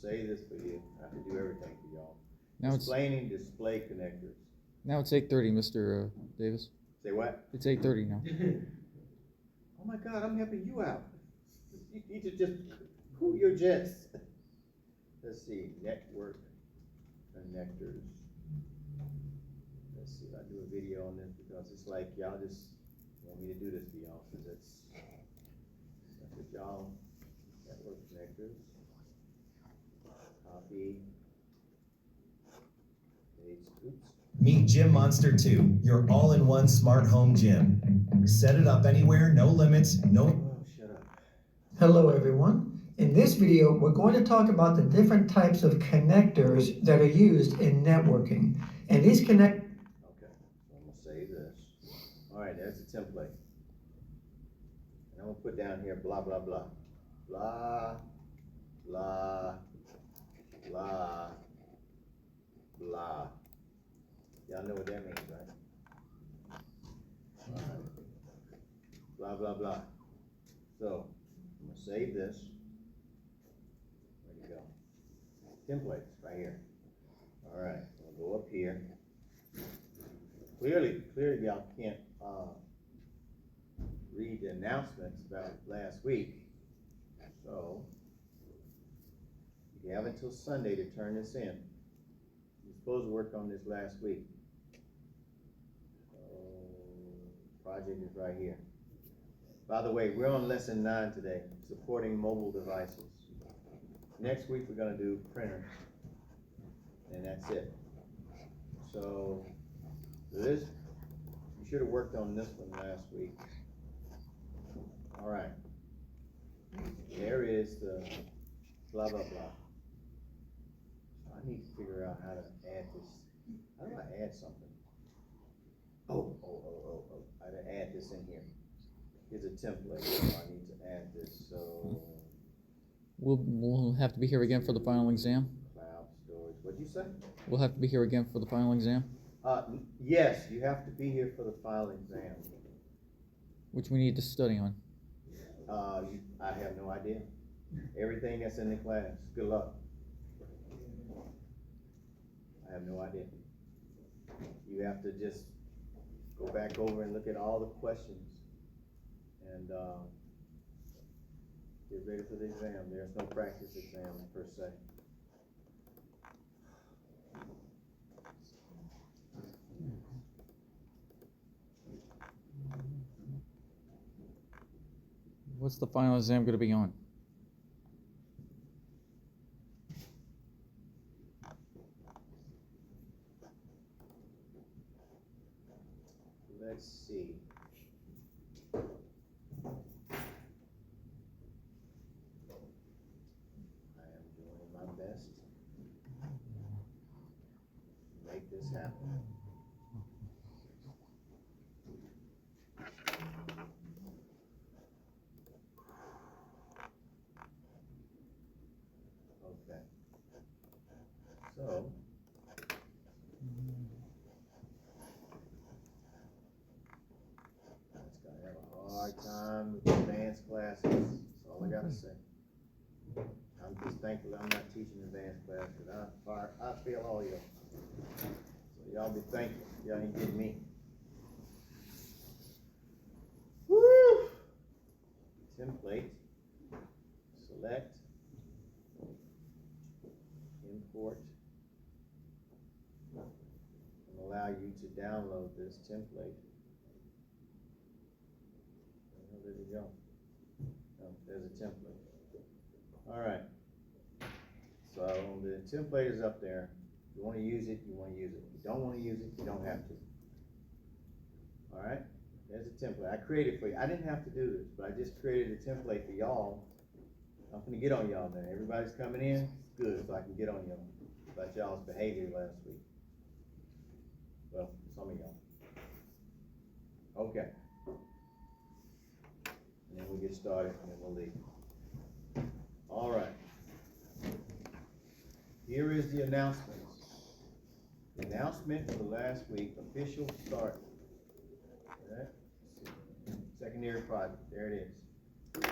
say this for you. I have to do everything for y'all. Now Explaining display connectors. it's 8:30, Mr. Davis. Say what? It's 8:30 now. Oh my God, I'm helping you out. You need to just cool your jets. Let's see, network connectors. Let's see if I do a video on this because it's like y'all just want me to do this for y'all because that's what y'all, network connectors. Copy. Oops. Meet Gym Monster 2, your all-in-one smart home gym. Set it up anywhere, no limits, no... Oh, shut up. Hello everyone. In this video, we're going to talk about the different types of connectors that are used in networking. And these Okay, so I'm gonna save this. All right, there's the template. And I'm gonna put down here blah, blah, blah. Blah, blah, blah, blah. Y'all know what that means, right? All right. Blah, blah, blah. So, I'm gonna save this. Where'd it go? Templates, right here. All right, I'll go up here. Clearly y'all can't read the announcements about last week. So, you have until Sunday to turn this in. You're supposed to work on this last week. Project is right here. By the way, we're on lesson 9 today, supporting mobile devices. Next week we're gonna do printers, and that's it. So this, you should have worked on this one last week. All right. There is the blah, blah, blah. I need to figure out how to add this. How do I add something? Oh. I gotta add this in here. Here's a template, so I need to add this, so. We'll have to be here again for the final exam. Cloud storage, what'd you say? We'll have to be here again for the final exam, Yes, you have to be here for the final exam. which we need to study on. I have no idea. Everything that's in the class, good luck. I have no idea. You have to just go back over and look at all the questions and get ready for the exam. There's no practice exam per se. What's the final exam going to be on? Let's see. I am doing my best to make this happen. Okay. So, hard time with advanced classes. That's all I gotta say. I'm just thankful I'm not teaching advanced class because I fail all y'all. So y'all be thankful. Y'all ain't getting me. Woo! Template. Select. Import. And allow you to download this template. There you go. Oh, there's a template. All right. So the template is up there. If you want to use it, you want to use it. If you don't want to use it, you don't have to. All right. There's a template. I created for you. I didn't have to do this, but I just created a template for y'all. I'm going to get on y'all now. Everybody's coming in. Good, so I can get on y'all about y'all's behavior last week. Well, some of y'all. Okay. And then we'll get started and then we'll leave. All right. Here is the announcements. The announcement for last week, official start. Okay. Secondary project, there it is.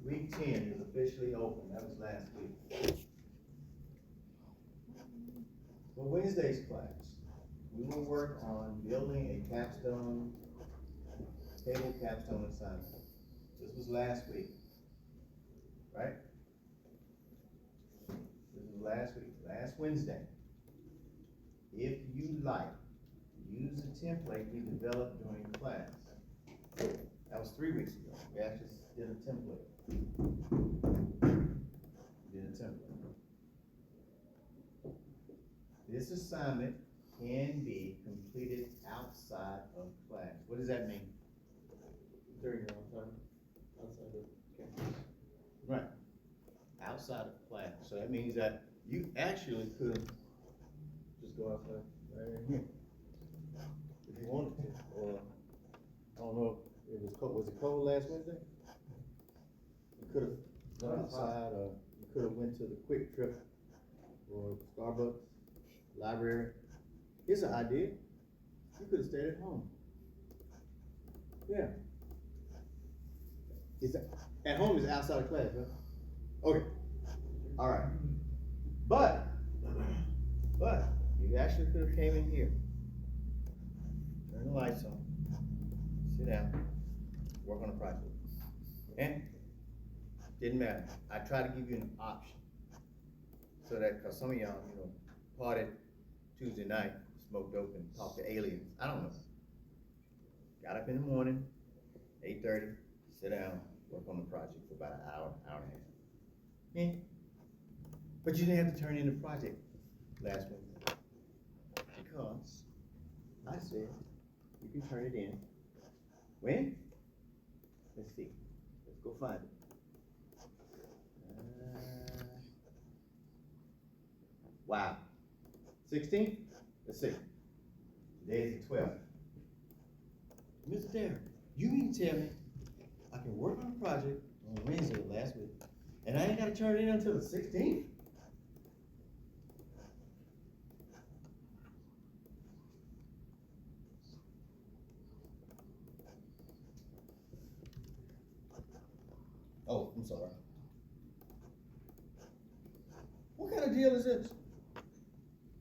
week 10 is officially open. That was last week. For Wednesday's class, we will work on building a capstone, table capstone assignment. This was last week, right? This was last week, last Wednesday. If you like, use the template we developed during class. That was 3 weeks ago. We actually did a template. This assignment can be completed outside of class. What does that mean? During your own time, outside of campus. Right. Outside of class. So that means that you actually could, Just go outside. if you wanted to, or, I don't know, if it was cold, was it cold last Wednesday? You could have gone outside, or you could have went to the Quick Trip, or Starbucks, library. Here's an idea. You could have stayed at home. Yeah. At home is outside of class, right? Okay. All right. But you actually could have came in here. Turn the lights on. Sit down. Work on the project. Okay? Didn't matter. I tried to give you an option. So that, cause some of y'all, partied Tuesday night, smoked dope and talked to aliens. I don't know. Got up in the morning, 8:30, sit down, work on the project for about an hour and a half. Yeah. But you didn't have to turn in the project last Wednesday. Because I said you can turn it in. When? Let's see. Let's go find it. Wow. 16th? Let's see. Today is the 12th. Mr. Darren, you mean to tell me I can work on a project on Wednesday last week, and I ain't gotta turn it in until the 16th? Oh, I'm sorry. What kind of deal is this?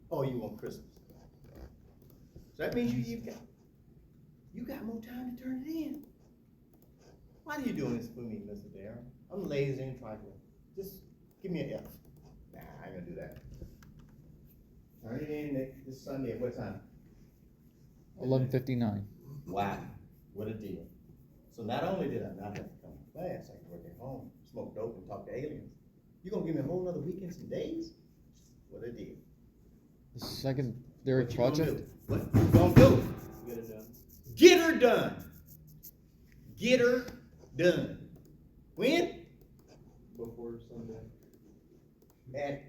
Oh, you want Christmas. So that means you got more time to turn it in. Why are you doing this for me, Mr. Darren? I'm lazy and trifling. Just give me an F. Nah, I ain't gonna do that. Turn it in this Sunday at what time? 11:59. Wow, what a deal. So not only did I not have to come to class, I can work at home, smoke dope and talk to aliens. You gonna give me a whole nother week and some days? What a deal. The secondary What you gonna project. do? What you gonna do? Get it done. Get her done. Get her done. When? Before Sunday. And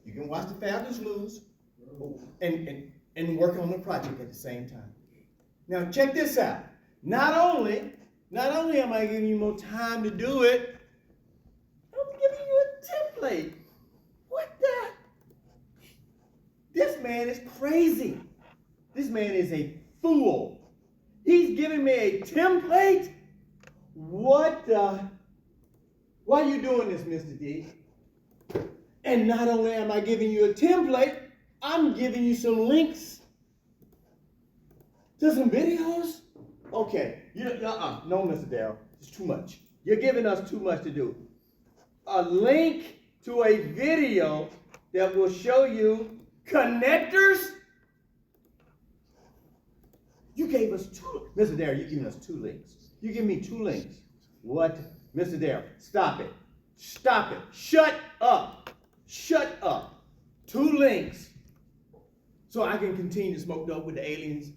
you can watch the Falcons lose and work on the project at the same time. Now check this out. Not only am I giving you more time to do it, I'm giving you a template. What the? This man is crazy. This man is a fool. He's giving me a template? What the? Why are you doing this, Mr. D? And not only am I giving you a template, I'm giving you some links to some videos? Okay, no, Mr. Darrell, it's too much. You're giving us too much to do. A link to a video that will show you connectors? You gave us two, Mr. Darrell, you're giving us 2 links. You give me 2 links. What? Mr. Darrell, stop it. Stop it. Shut up. Shut up. 2 links. So I can continue to smoke dope with the aliens.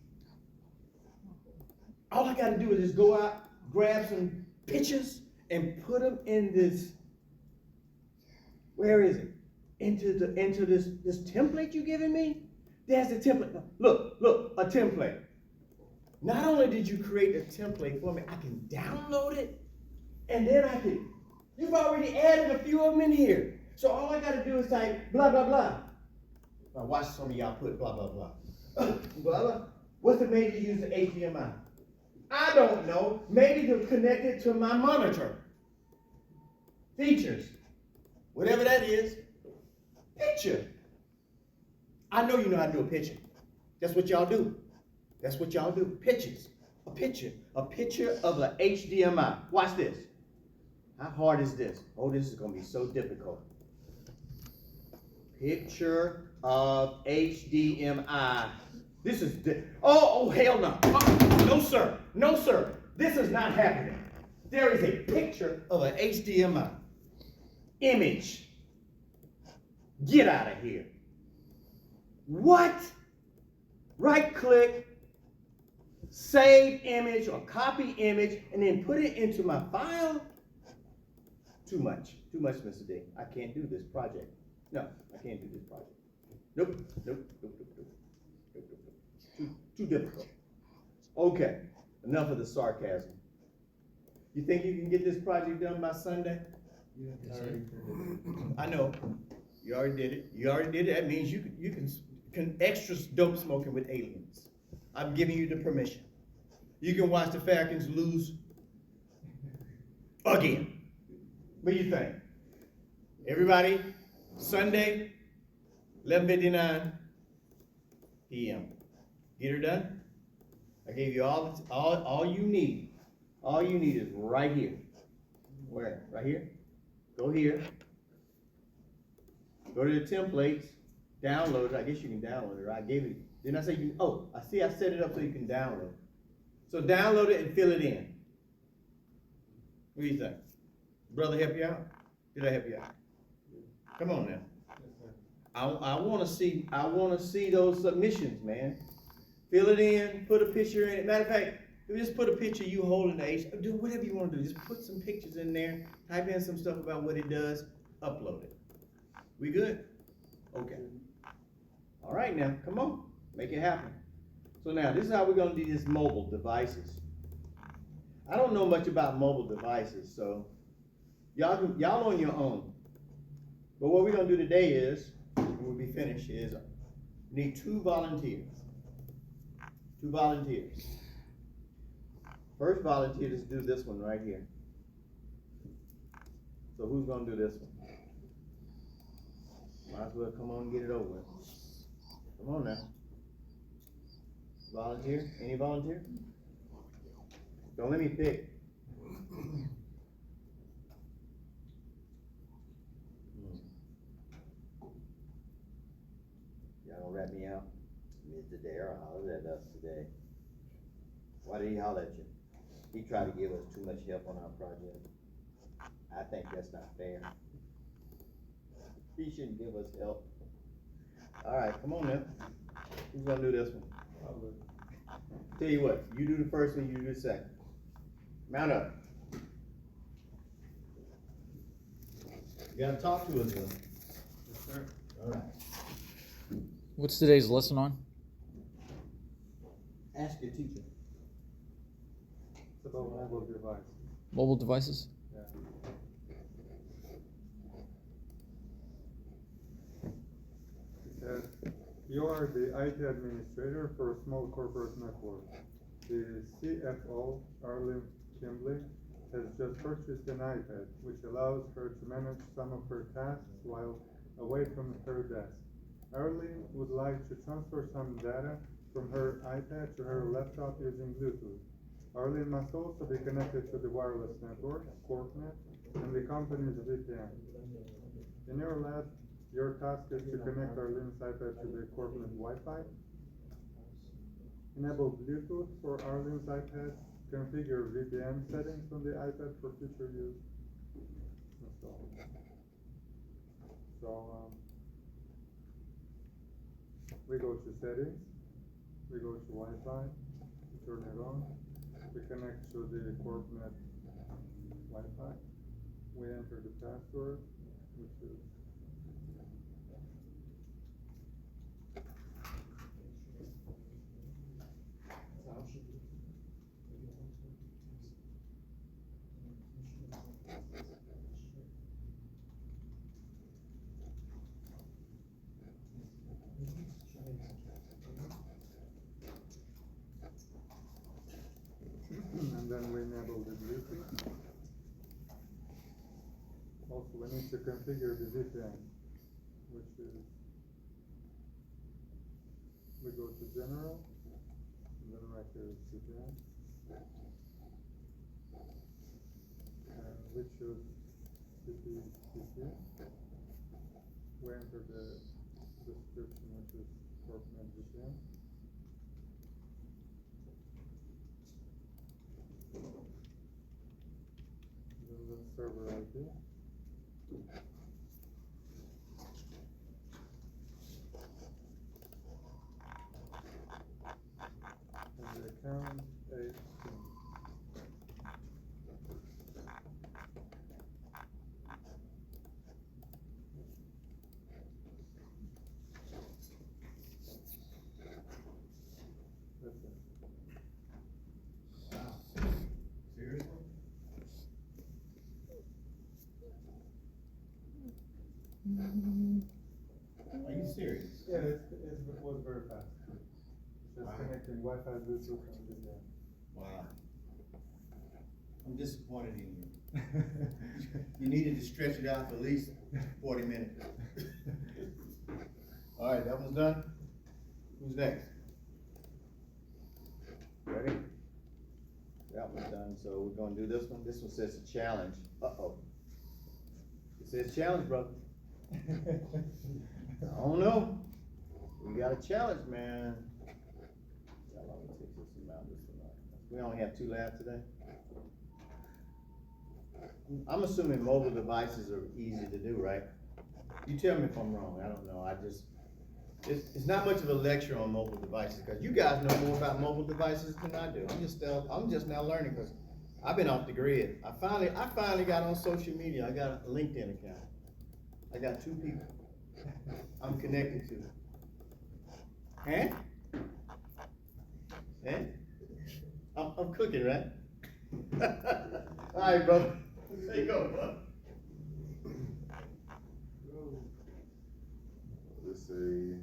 All I gotta do is just go out, grab some pictures, and put them in this, where is it? Into this template you giving me? There's the template. Look, a template. Not only did you create a template for me, I can download it, and then you've already added a few of them in here. So all I gotta do is type blah, blah, blah. Now watch some of y'all put blah, blah, blah. Blah, blah. What's the made you use the HDMI? I don't know. Maybe to connect it to my monitor. features, whatever that is, picture. I know you know how to do a picture. That's what y'all do. That's what y'all do. Pictures. A picture of an HDMI. Watch this. How hard is this? Oh, this is gonna be so difficult. Picture of HDMI. This is, oh, hell no. No, sir. No, sir. This is not happening. There is a picture of an HDMI. Image. Get out of here. What? Right click, save image or copy image, and then put it into my file? Too much, Mr. D. I can't do this project. No, I can't do this project. Nope. Too difficult. Okay, enough of the sarcasm. You think you can get this project done by Sunday? I know. You already did it. That means you can extra dope smoking with aliens. I'm giving you the permission. You can watch the Falcons lose again. What do you think? Everybody, Sunday, 11:59 p.m. Get her done? I gave you all you need. All you need is right here. Where? Right here? Go here. Go to the templates, download it. I guess you can download it, right? I gave it. Didn't I say you? Oh, I see. I set it up so you can download. So download it and fill it in. What do you think? Brother, help you out? Did I help you out? Come on now. I want to see those submissions, man. Fill it in. Put a picture in it. Matter of fact, just put a picture you holding the H. Do whatever you want to do. Just put some pictures in there. Type in some stuff about what it does. Upload it. We good? Okay. All right now, come on, make it happen. So now, this is how we're gonna do this mobile devices. I don't know much about mobile devices, so y'all on your own. But what we're gonna do today is, and we'll be finished, is we need 2 volunteers. 2 volunteers. First volunteer is do this one right here. So who's gonna do this one? Might as well come on and get it over with. Come on now. Volunteer? Any volunteer? Don't let me pick. Y'all gonna rat me out? Mr. Dare hollered at us today. Why did he holler at you? He tried to give us too much help on our project. I think that's not fair. He shouldn't give us help. All right, come on now. Who's gonna do this one? Tell you what, you do the first one, you do the second. Mount up. You gotta talk to us though. Yes, sir. All right. What's today's lesson on? Ask your teacher. It's about mobile device. Mobile devices? Yeah. It says, you are the IT administrator for a small corporate network. The CFO, Arlene Kimbley, has just purchased an iPad, which allows her to manage some of her tasks while away from her desk. Arlene would like to transfer some data from her iPad to her laptop using Bluetooth. Arlene must also be connected to the wireless network, CorpNet, and the company's VPN. In your lab, your task is to connect Arlene's iPad to the CorpNet Wi-Fi, enable Bluetooth for Arlene's iPad, configure VPN settings on the iPad for future use, and so on. So, we go to settings, we go to Wi-Fi, we turn it on, we connect to the CorpNet Wi-Fi, we enter the password, which is and then we enable the Bluetooth. also we need to configure the VPN, which is, we go to general, and then right here is VPN. And we choose CPVPN. We enter the description, which is Fortinet VPN. Then the server ID. And the account is that's it. Wow. Seriously? Are you serious? Yeah, it was very fast. Just Wow. connecting Wi-Fi, Bluetooth, and VPN. Wow. I'm disappointed in you. You needed to stretch it out for at least 40 minutes. All right, that one's done. Who's next? Ready? That one's done, so we're gonna do this one. This one says a challenge. Uh-oh. It says challenge, brother. I don't know. We got a challenge, man. How long it takes us to mount this one up? We only have 2 labs today. I'm assuming mobile devices are easy to do, right? You tell me if I'm wrong, I don't know, it's not much of a lecture on mobile devices, cause you guys know more about mobile devices than I do. I'm just now learning, cause I've been off the grid. I finally got on social media, I got a LinkedIn account. I got 2 people I'm connected to. Huh? Huh? I'm cooking, right? All right, brother. There you go, bud. Let's see.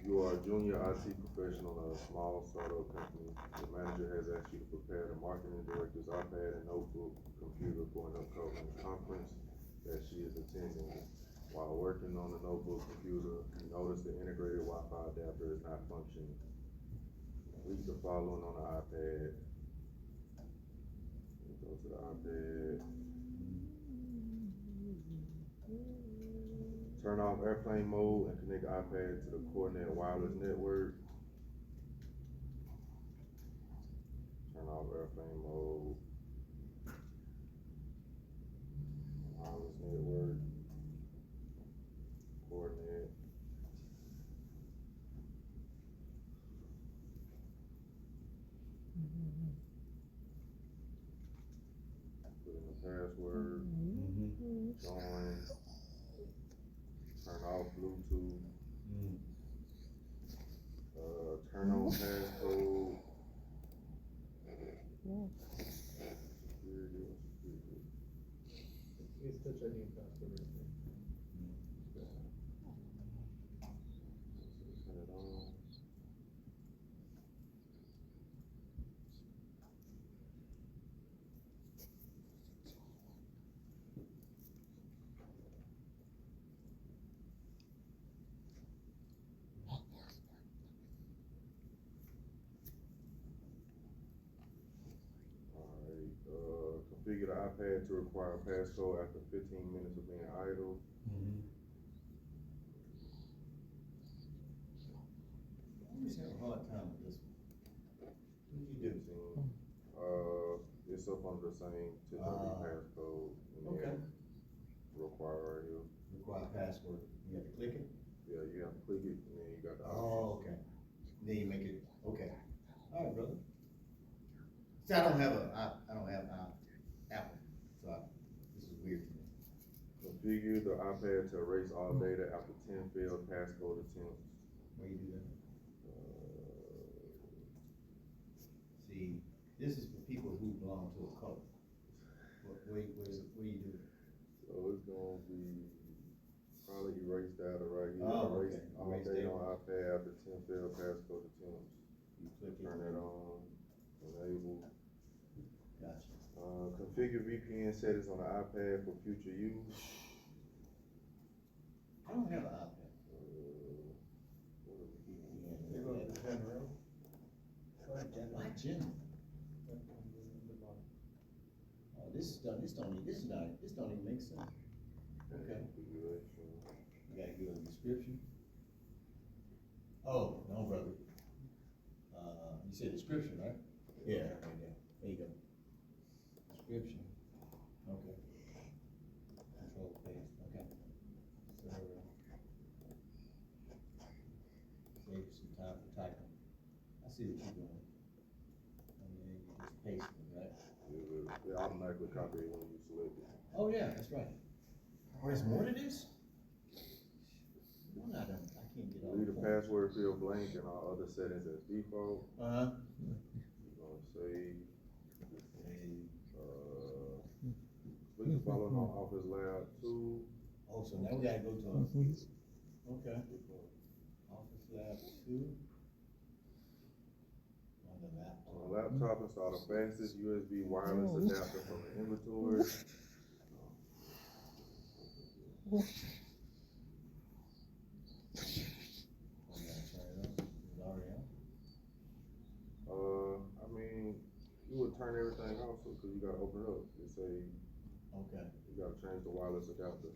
You are a junior IT professional at a small startup company. The manager has asked you to prepare the marketing director's iPad and notebook computer for an upcoming conference that she is attending. While working on the notebook computer, you notice the integrated Wi-Fi adapter is not functioning. Read the following on the iPad. Go to the iPad. Turn off airplane mode and connect the iPad to the coordinated wireless network. Turn off airplane mode. Wireless network. Coordinate. Put in the password. Join. Turn off Bluetooth. Turn on passcode. Security. It's Touch ID and password right there. Turn it on. Configure the iPad to require a passcode after 15 minutes of being idle. I'm just having a hard time with this one. What did you do? It's up under the same typical passcode. And Okay. then require right here. Require password. You have to click it? Yeah, you have to click it and then you got the options. Oh, okay. Then you make it, okay. All right, brother. See, I don't have Apple, so this is weird to me. Configure the iPad to erase all data after 10 failed passcode attempts. Where you do that? See, this is for people who belong to a cult. Where you do it? So it's gonna be probably race data right here. Oh, Race, okay. all Race day data. on iPad after 10 failed passcode attempts. You click it. Turn that on, enable. Gotcha. Configure VPN settings on the iPad for future use. I don't have an iPad. You go to general. Why general? Oh, this don't even make sense. Okay. Configuration. You gotta give a description. Oh, no, brother. You said description, right? Yeah, right there. There you go. Description. Okay. Control paste, okay. So, save you some time for typing. I see what you're doing. And then you just paste it, right? It automatically copy it when you select it. Oh, yeah, that's right. Oh, there's more to this? I can't get all Leave the the password field blank and all other settings as default. Uh-huh. You're gonna save. Please follow on Office Lab 2. Oh, so now we gotta go to, okay. Office Lab 2. On the laptop. On the laptop, install the fastest USB wireless adapter from the inventory. I'm gonna turn it on. It's already on. I mean, you would turn everything off, so, cause you gotta open it up. It say, Okay. you gotta change the wireless adapter.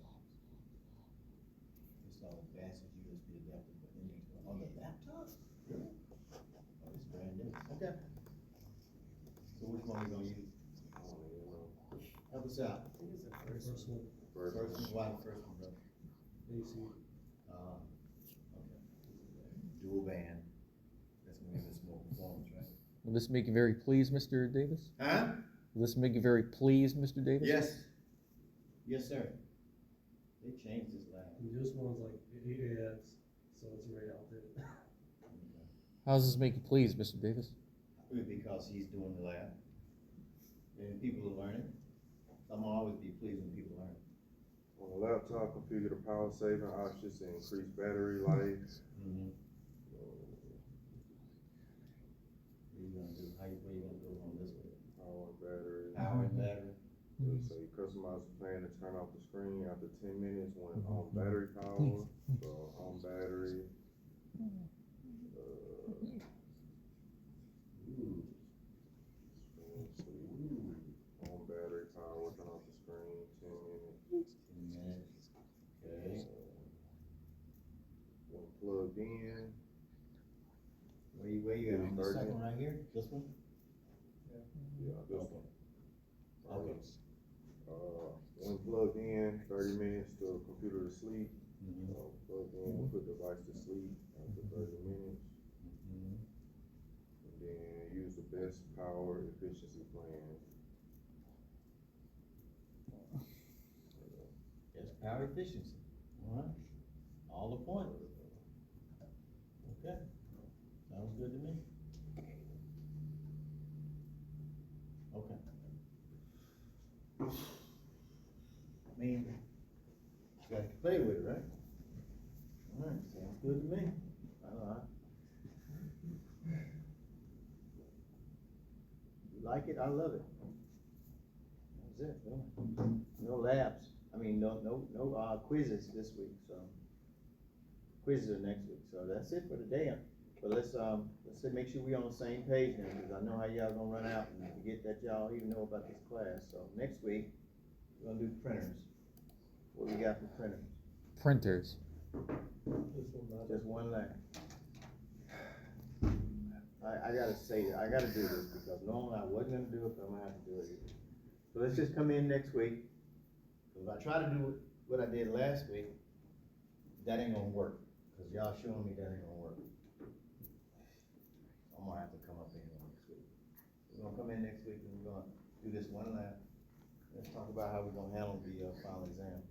Install the fastest USB adapter for inventory. On the laptop? Really? Oh, it's brand new. Okay. So which one are you gonna use? I don't even know. Help us out. I think it's the first one. First First one, why the first one, bro? AC. Okay. Dual band. That's gonna give us more performance, right? Will this make you very pleased, Mr. Davis? Huh? Will this make you very pleased, Mr. Davis? Yes. Yes, sir. They changed this lab. And this one's like 8 AX, so it's already outdated. How does this make you pleased, Mr. Davis? Because he's doing the lab. And people are learning. I'm gonna always be pleased when people learn. On the laptop, configure the power saving options to increase battery life. Mm-hmm. What you gonna do? What you gonna do on this one? Power and battery. Power and battery. So you customize the plan to turn off the screen after 10 minutes when on battery power. So on battery. Ooh. On battery power, turn off the screen, 10 minutes. 10 minutes. Okay. When plugged in, Where you at? On the 30. second one right here? This one? yeah, this Okay. one. Okay. When plugged in, 30 minutes to computer to sleep. Mm-hmm. So plugged in, put device to sleep after 30 minutes. Mm-hmm. And then use the best power efficiency plan. It's power efficiency. All right. All the points. Okay. Sounds good to me. Okay. I mean, you got to play with it, right? All right, sounds good to me. You like it? I love it. That's it. No labs. I mean, no quizzes this week, so. Quizzes are next week, so that's it for today. But let's make sure we on the same page now, because I know how y'all gonna run out and forget that y'all even know about this class. So next week, we're gonna do printers. What we got for printers? Printers. This one, Just one line. I gotta say that, I gotta do this, because normally I wasn't gonna do it, but I'm gonna have to do it. So let's just come in next week. If I try to do what I did last week, that ain't gonna work, cause y'all showing me that ain't gonna work. I'm gonna have to come up in here next week. We're gonna come in next week and we're gonna do this one lab. Let's talk about how we're gonna handle the final exam.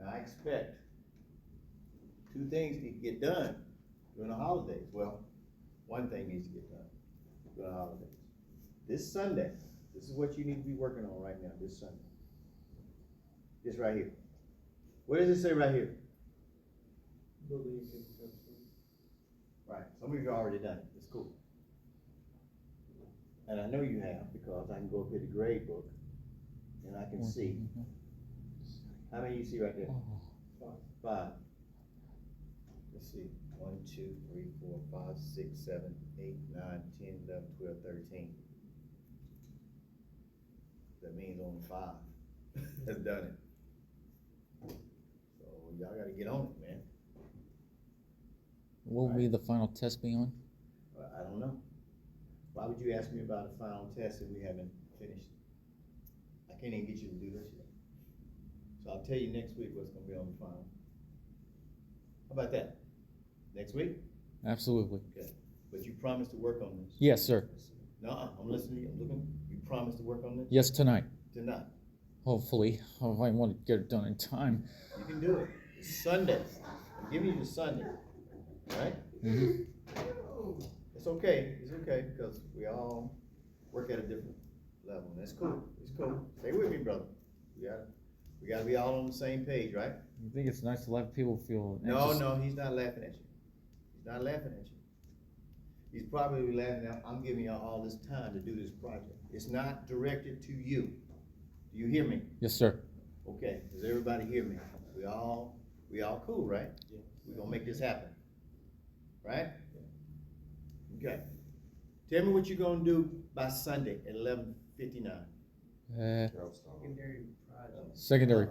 Now, I expect 2 things need to get done during the holidays. Well, one thing needs to get done during the holidays. This Sunday, this is what you need to be working on right now, this Sunday. This right here. What does it say right here? Right, some of you have already done it, it's cool. And I know you have, because I can go up here to grade book, and I can see, how many you see right there? Five. Let's see, 1, 2, 3, 4, 5, 6, 7, 8, 9, 10, 11, 12, 13. That means only 5 has done it. So y'all gotta get on it, man. What will be the final test be on? I don't know. Why would you ask me about a final test if we haven't finished? I can't even get you to do this yet. So I'll tell you next week what's gonna be on the final. How about that? Next week? Absolutely. Okay. But you promised to work on this. Yes, sir. No, I'm listening to you, I'm looking. You promised to work on this? Yes, tonight. Tonight. Hopefully. Oh, I want to get it done in time. You can do it. It's Sunday. I'm giving you the Sunday. Right? Mm-hmm. It's okay, because we all work at a different level, and it's cool, Stay with me, brother. We gotta be all on the same page, right? You think it's nice to let people feel No, he's not laughing at you. He's not laughing at you. He's probably laughing at, I'm giving y'all all this time to do this project. It's not directed to you. Do you hear me? Yes, sir. Okay, does everybody hear me? We all cool, right? Yeah. We're gonna make this happen. Right? Okay. Tell me what you're gonna do by Sunday at 11:59. Secondary.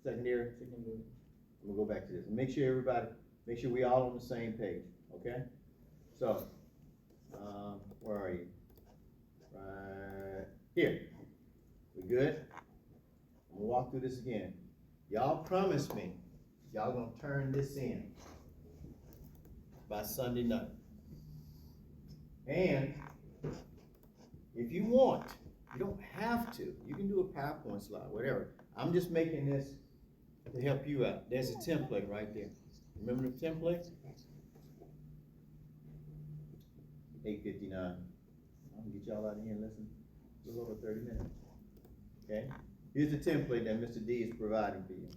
Secondary. We'll go back to this. Make sure we all on the same page, okay? So, where are you? Right here. We good? I'm gonna walk through this again. Y'all promised me y'all gonna turn this in by Sunday night. And if you want, you don't have to. You can do a PowerPoint slide, whatever. I'm just making this to help you out. There's a template right there. Remember the template? 8:59. I'm gonna get y'all out of here in less than a little over 30 minutes. Okay? Here's the template that Mr. D is providing for you.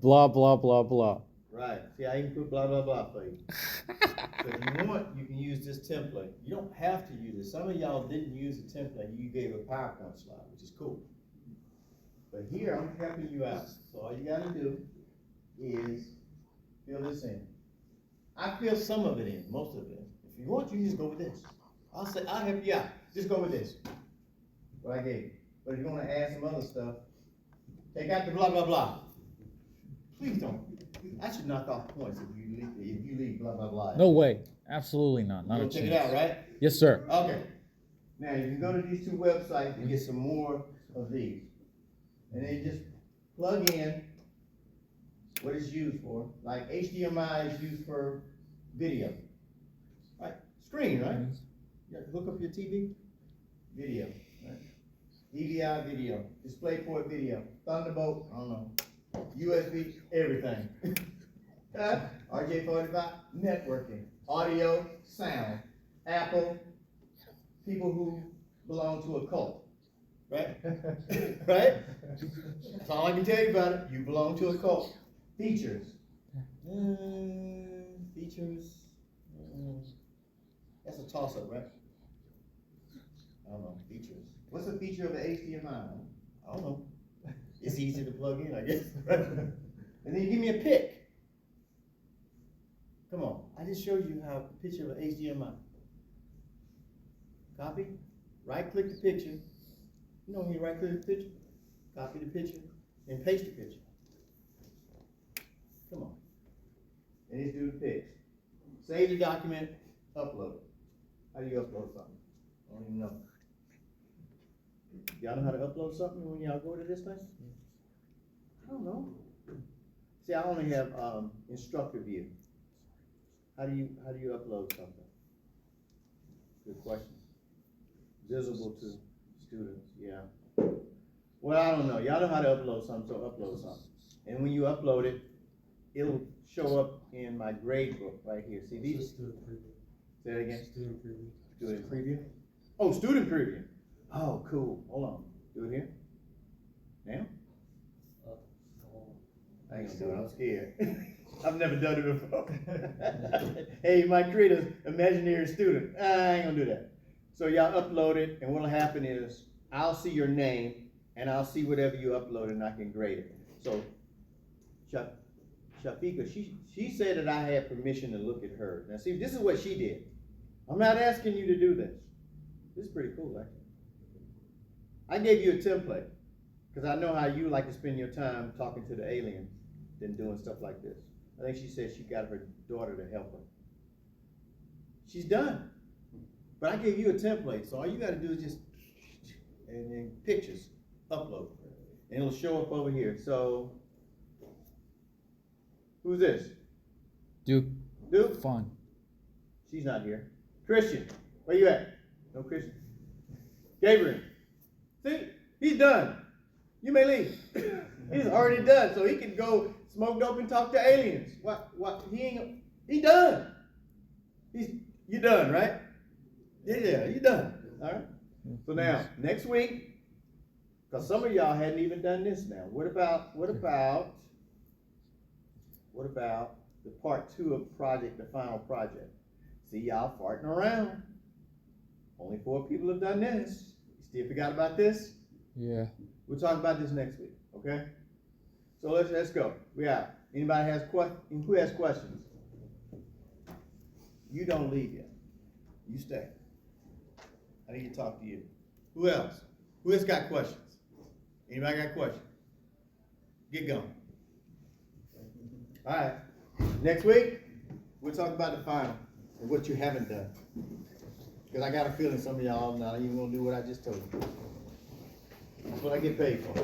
Blah, blah, blah, blah. Right. See, I even put blah, blah, blah for you. So if you want, you can use this template. You don't have to use it. Some of y'all didn't use the template. You gave a PowerPoint slide, which is cool. But here, I'm helping you out. So all you gotta do is fill this in. I fill some of it in, most of it. If you want, you just go with this. I'll help you out. Just go with this. What I gave you. But if you wanna add some other stuff, take out the blah, blah, blah. Please don't. I should knock off points if you leave blah, blah, blah. No way. Absolutely not. Not a You'll check chance. it out, right? Yes, sir. Okay. Now you can go to these two websites and get some more of these. And then just plug in what it's used for. Like HDMI is used for video. Right? Screen, right? You hook up your TV. Video. Right? DVI video. DisplayPort video. Thunderbolt, I don't know. USB, everything. RJ45, networking. Audio, sound. Apple, people who belong to a cult. Right? Right? That's all I can tell you about it. You belong to a cult. Features. Features. That's a toss-up, right? I don't know. Features. What's a feature of the HDMI? I don't know. It's easy to plug in, I guess. And then you give me a pic. Come on. I just showed you how a picture of an HDMI. Copy. Right-click the picture. You know when you right-click the picture? Copy the picture and paste the picture. Come on. And just do the pics. Save the document, upload it. How do you upload something? I don't even know. Y'all know how to upload something when y'all go to this thing? I don't know. See, I only have instructor view. How do you upload something? Good question. Visible to students, yeah. Well, I don't know. Y'all know how to upload something, so upload something. And when you upload it, it'll show up in my grade book right here. See these? Say that again. Student preview. Student preview? Oh, student preview. Oh, cool. Hold on. Do it here. Now? I ain't gonna do it. I'm scared. I've never done it before. Hey, you might create an imaginary student. I ain't gonna do that. So y'all upload it, and what'll happen is, I'll see your name, and I'll see whatever you upload, and I can grade it. So, Shafika, she said that I had permission to look at her. Now see, this is what she did. I'm not asking you to do this. This is pretty cool, actually. I gave you a template, because I know how you like to spend your time talking to the aliens than doing stuff like this. I think she said she got her daughter to help her. She's done. But I gave you a template, so all you gotta do is just, and then pictures, upload. And it'll show up over here. So, who's this? Duke, Duke? fun. She's not here. Christian, where you at? No Christian. Gabriel. See, he's done. You may leave. He's already done, so he can go smoke dope and talk to aliens. What? He done. You done, right? Yeah, you done. All right. So now, next week, because some of y'all hadn't even done this now. What about the part 2 of project, the final project? See y'all farting around. Only 4 people have done this. You still forgot about this? Yeah. We'll talk about this next week, okay? So let's go. We out. Anybody has who has questions? You don't leave yet. You stay. I need to talk to you. Who else? Who else got questions? Anybody got questions? Get going. All right. Next week, we'll talk about the final and what you haven't done. Because I got a feeling some of y'all not even gonna do what I just told you. That's what I get paid for.